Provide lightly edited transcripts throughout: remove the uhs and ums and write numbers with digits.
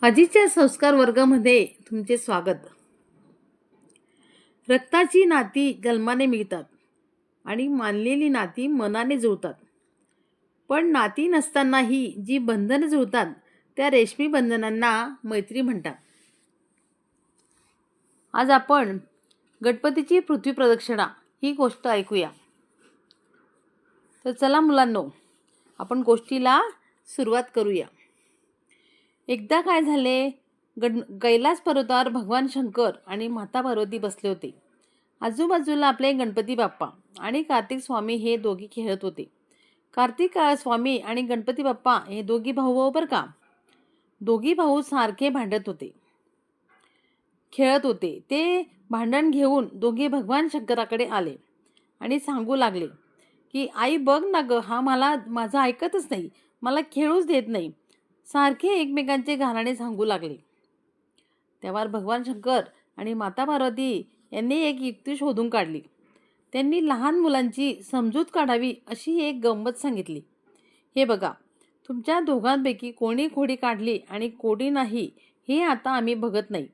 आजीच्या संस्कार वर्गामध्ये तुमचे स्वागत. रक्ताची नाती जन्माने मिळतात आणि मानलेली नाती मनाने जुळतात. पण नाती नसतानाही जी बंधनं जुळतात त्या रेशमी बंधनांना मैत्री म्हणतात. आज आपण गणपतीची पृथ्वी प्रदक्षिणा ही गोष्ट ऐकूया. तर चला मुलांनो, आपण गोष्टीला सुरुवात करूया. एकदा काय झाले, कैलास पर्वतावर भगवान शंकर आणि माता पार्वती बसले होते. आजूबाजूला आपले गणपती बाप्पा आणि कार्तिक स्वामी हे दोघी खेळत होते. कार्तिक स्वामी आणि गणपती बाप्पा हे दोघी भाऊ बरं का. दोघी भाऊ सारखे भांडत होते, खेळत होते. ते भांडण घेऊन दोघे भगवान शंकराकडे आले आणि सांगू लागले की आई बघ ना ग, हा माझं ऐकतच नाही, मला खेळूच देत नाही. सारखे एकमेकांचे गाऱ्हाणे सांगू लागले. तेव्हा भगवान शंकर आणि माता पार्वती यांनी एक युक्ती शोधून काढली. त्यांनी लहान मुलांची समजूत काढावी अशी एक गंमत सांगितली. हे बघा, तुमच्या दोघांपैकी कोणी खोडी काढली आणि कोणी नाही हे आता आम्ही बघत नाही.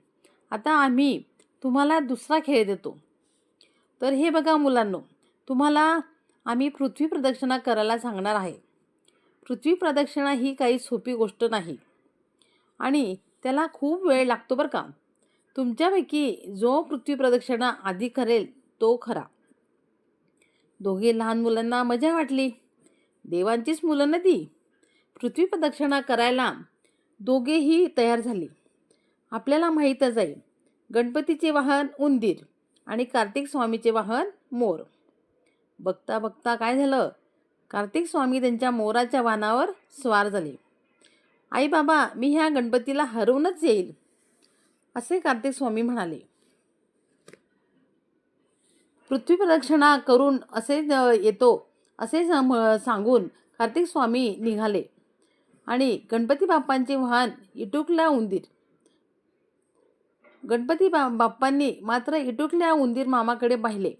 आता आम्ही तुम्हाला दुसरा खेळ देतो. तर हे बघा मुलांनो, तुम्हाला आम्ही पृथ्वी प्रदक्षिणा करायला सांगणार आहे. पृथ्वी प्रदक्षिणा ही काही सोपी गोष्ट नाही आणि त्याला खूप वेळ लागतो बरं का. तुमच्यापैकी जो पृथ्वी प्रदक्षिणा आधी करेल तो खरा. दोघे लहान मुलांना मजा वाटली. देवांचीच मुलं ना ती. पृथ्वी प्रदक्षिणा करायला दोघेही तयार झाले. आपल्याला माहीतच आहे, गणपतीचे वाहन उंदीर आणि कार्तिक स्वामीचे वाहन मोर. बघता बघता काय झालं, कार्तिक स्वामी त्यांच्या मोराच्या वाहनावर स्वार झाले. आई बाबा, मी ह्या गणपतीला हरवूनच येईल असे कार्तिक स्वामी म्हणाले. पृथ्वी प्रदक्षिणा करून असे येतो असे सांगून कार्तिक स्वामी निघाले आणि गणपती बाप्पांचे वाहन इटुकल्या उंदीर. गणपती बाप्पांनी मात्र इटुकल्या उंदीर मामाकडे पाहिले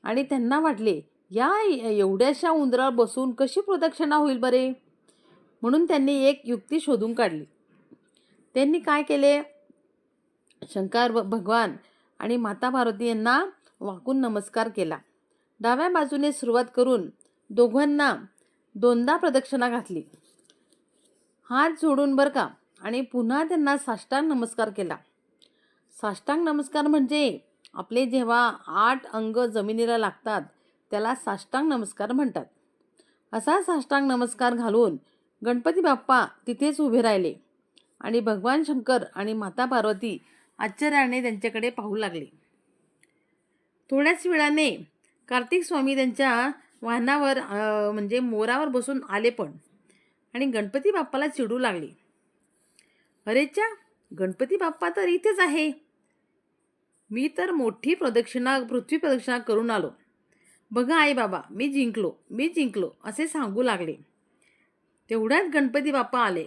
आणि त्यांना वाटले, या एवढ्याशा उंदरावर बसून कशी प्रदक्षिणा होईल बरे. म्हणून त्यांनी एक युक्ती शोधून काढली. त्यांनी काय केले, शंकर भगवान आणि माता पार्वती यांना वाकून नमस्कार केला. डाव्या बाजूने सुरुवात करून दोघांना दोनदा प्रदक्षिणा घातली, हात जोडून बरं का. आणि पुन्हा त्यांना साष्टांग नमस्कार केला. साष्टांग नमस्कार म्हणजे आपले जेव्हा 8 अंग जमिनीला लागतात त्याला साष्टांग नमस्कार म्हणतात. असा साष्टांग नमस्कार घालून गणपती बाप्पा तिथेच उभे राहिले आणि भगवान शंकर आणि माता पार्वती आश्चर्याने त्यांच्याकडे पाहू लागले. थोड्याच वेळाने कार्तिक स्वामी त्यांच्या वाहनावर म्हणजे मोरावर बसून आले पण आणि गणपती बाप्पाला चिडू लागले. अरेच्या, गणपती बाप्पा तर इथेच आहे. मी तर मोठी पृथ्वी प्रदक्षिणा करून आलो. बघा आई बाबा, मी जिंकलो असे सांगू लागले. तेवढ्यात गणपती बाप्पा आले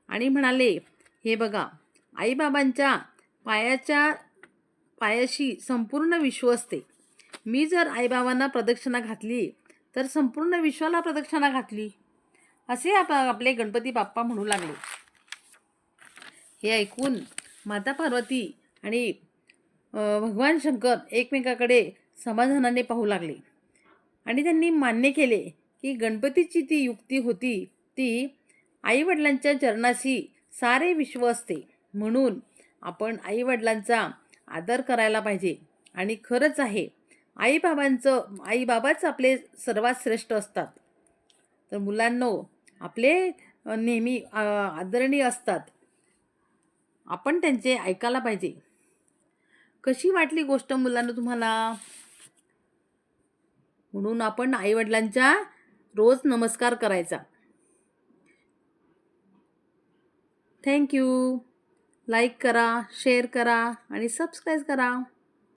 आणि म्हणाले, हे बघा, आईबाबांच्या पायाशी संपूर्ण विश्व असते. मी जर आईबाबांना प्रदक्षिणा घातली तर संपूर्ण विश्वाला प्रदक्षिणा घातली असे आपले गणपती बाप्पा म्हणू लागले. हे ऐकून माता पार्वती आणि भगवान शंकर एकमेकाकडे समाधानाने पाहू लागले आणि त्यांनी मान्य केले की गणपतीची ती युक्ती होती ती आईवडिलांच्या चरणाशी सारे विश्व असते. म्हणून आपण आईवडिलांचा आदर करायला पाहिजे. आणि खरंच आहे, आईबाबाच आपले सर्वात श्रेष्ठ असतात. तर मुलांनो, आपले नेहमी आदरणीय असतात, आपण त्यांचे ऐकायला पाहिजे. कशी वाटली गोष्ट मुलांना तुम्हाला? म्हणून आपण आईवडिलांच्या रोज नमस्कार करायचा. थँक्यू. लाईक करा, शेअर करा आणि सबस्क्राईब करा.